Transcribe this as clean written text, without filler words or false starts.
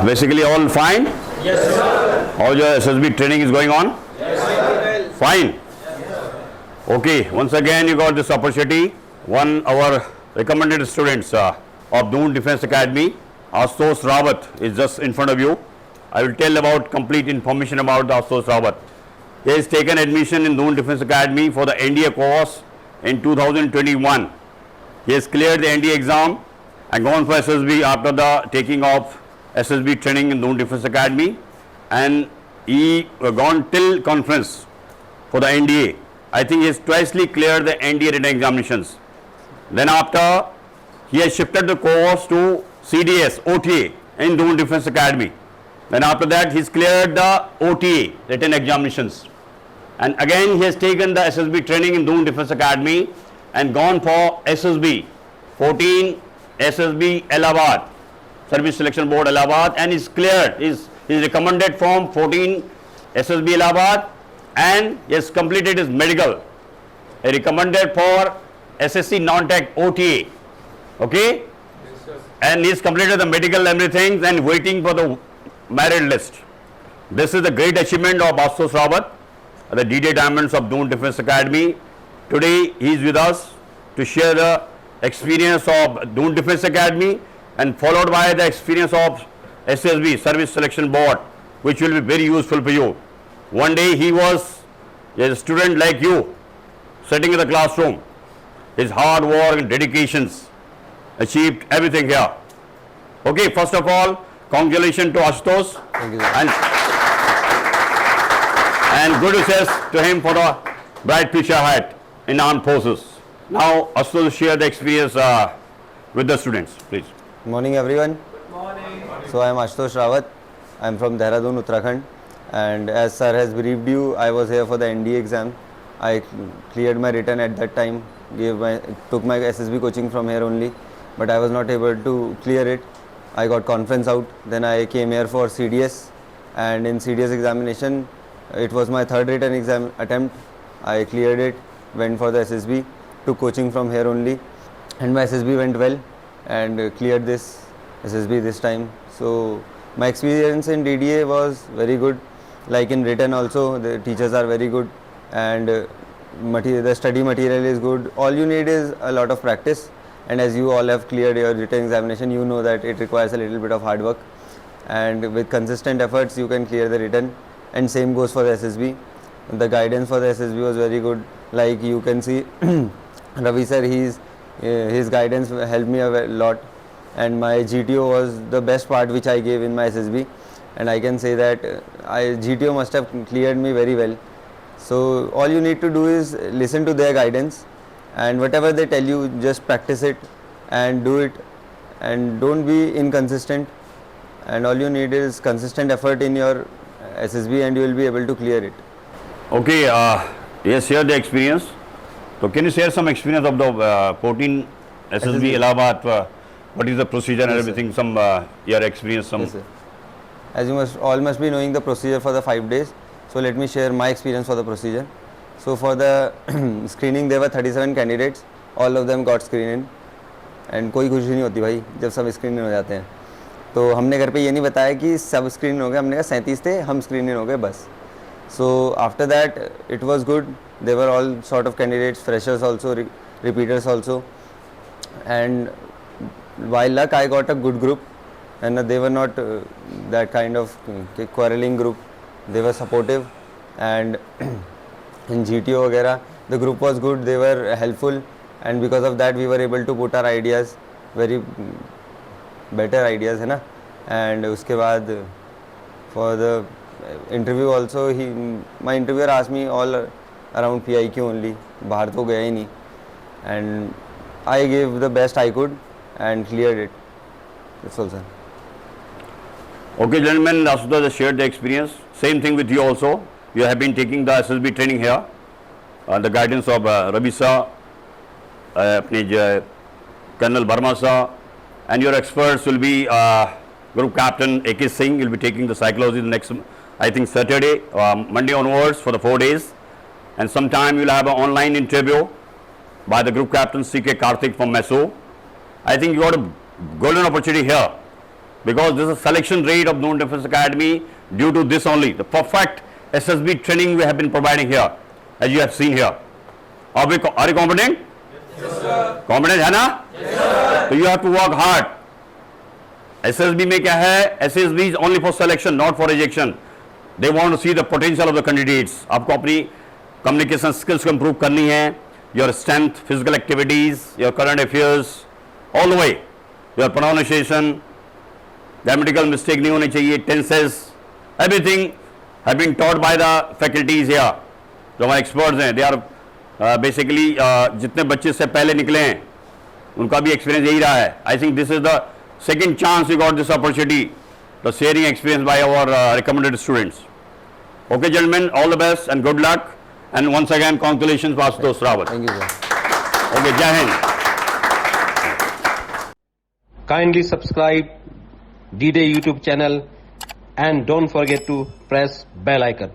Basically all fine? Yes, sir. All your SSB training is going on? Yes, sir. Fine? Okay, once again you got this opportunity. One our recommended students of Doon Defence Academy, Ashutosh Rawat is just in front of you. I will tell about complete information about the Ashutosh Rawat. He has taken admission in Doon Defence Academy for the NDA course in 2021. He has cleared the NDA exam and gone for SSB after the taking of SSB training in Doon Defence Academy, and he gone till conference for the NDA. I think he has twicely cleared the NDA written examinations. Then after, he has shifted the course to CDS, OTA in Doon Defence Academy. Then after that, he has cleared the OTA written examinations. And again, he has taken the SSB training in Doon Defence Academy and gone for SSB, 14 SSB Allahabad, Service Selection Board Allahabad, and is cleared, is recommended from 14 SSB Allahabad, and he has completed his medical. He recommended for SSC non-tech OTA, okay? Yes, sir. And he has completed the medical everything and waiting for the merit list. This is the great achievement of Ashutosh Rawat, the DD Diamonds of Doon Defence Academy. Today he is with us to share the experience of Doon Defence Academy and followed by the experience of SSB, Service Selection Board, which will be very useful for you. One day he was a student like you, sitting in the classroom. His hard work and dedications achieved everything here. Okay, first of all, congratulations to Ashutosh. Thank you, sir. And good wishes to him for a bright future ahead in armed forces. Now, Ashutosh share the experience with the students, please. Good morning, everyone. Good morning. So I am Ashutosh Rawat. I am from Dehradun, Uttarakhand, and as sir has briefed you, I was here for the NDA exam. I cleared my written at that time, took my SSB coaching from here only, but I was not able to clear it. I got conference out. Then I came here for CDS, and in CDS examination, it was my third written exam attempt. I cleared it, went for the SSB, took coaching from here only, and my SSB went well and cleared this SSB this time. So my experience in DDA was very good. Like in written also, the teachers are very good, and the study material is good. All you need is a lot of practice, and as you all have cleared your written examination, you know that it requires a little bit of hard work, and with consistent efforts you can clear the written. And same goes for the SSB. The guidance for the SSB was very good. Like you can see Ravi sir, his guidance helped me a lot, and my GTO was the best part which I gave in my SSB, and I can say that GTO must have cleared me very well. So all you need to do is listen to their guidance, and whatever they tell you, just practice it and do it, and don't be inconsistent, and all you need is consistent effort in your SSB and you will be able to clear it. Okay, yes, share the experience. So can you share some experience of the 14 SSB Allahabad? What is the procedure and everything? Sir. Some your experience, some. Yes, sir. As you must be knowing the procedure for the 5 days. So let me share my experience for the procedure. So for the screening, there were 37 candidates. All of them got screened in. And कोई खुशी नहीं होती भाई जब सब screen हो जाते हैं. तो हमने घर पे ये नहीं बताया कि सब स्क्रीन हो गए. हमने कहा 37 थे, हम स्क्रीन हो गए बस. So after that, it was good. There were all sort of candidates, freshers also, repeaters also. And while luck, I got a good group, and they were not that kind of quarreling group. They were supportive, and in GTO वगैरह, the group was good. They were helpful, and because of that, we were able to put our ideas, very better ideas, है ना. And उसके बाद for the interview also, my interviewer asked me all around PIQ only. बाहर तो गया ही नहीं, and I gave the best I could and cleared it. That's all, sir. Okay, gentlemen, Ashutosh has shared the experience. Same thing with you also. You have been taking the SSB training here, the guidance of Ravi Sir, Colonel Barma Sir, and your experts will be Group Captain AK Singh. Will be taking the psychology the next, I think, Saturday, Monday onwards for the 4 days, and sometime you'll have an online interview by the Group Captain CK Karthik from Meso. I think you got a golden opportunity here, because this is selection rate of Doon Defence Academy due to this only. The perfect SSB training we have been providing here, as you have seen here. Are you confident? Yes, sir. Confident है ना? Yes, sir. So you have to work hard. SSB में क्या है? SSB is only for selection, not for rejection. They want to see the potential of the candidates. आपको अपनी communication skills को improve करनी है. Your strength, physical activities, your current affairs, all the way. Your pronunciation, grammatical mistake नहीं होनी चाहिए, tenses, everything have been taught by the faculties here. जो हमारे experts हैं, they are basically जितने बच्चे से पहले निकले हैं, उनका भी experience यही रहा है. I think this is the second chance we got this opportunity, the sharing experience by our recommended students. Okay, gentlemen, all the best and good luck. And once again, congratulations, Ashutosh Rawat. Thank you, sir. Okay, Jai Hind. Kindly subscribe D-Day YouTube channel and don't forget to press bell icon.